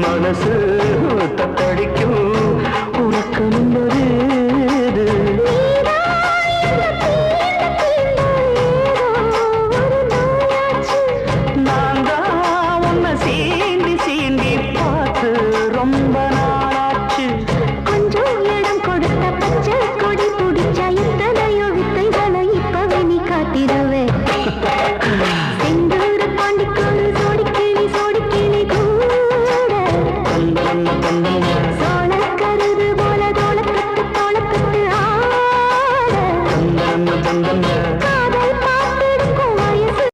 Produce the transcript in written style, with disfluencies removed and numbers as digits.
மனசு தத்தடிக்கும் உறக்கம் வருது நான் தான் உன்னை சீண்டி சீண்டி பார்த்து ரொம்ப நாளாச்சு கொஞ்சம் இடம் கொடுத்த பச்சை கொடி பிடிச்சா இத்தனையோ வித்தைகளை இப்பவே நீ காட்டிடுவே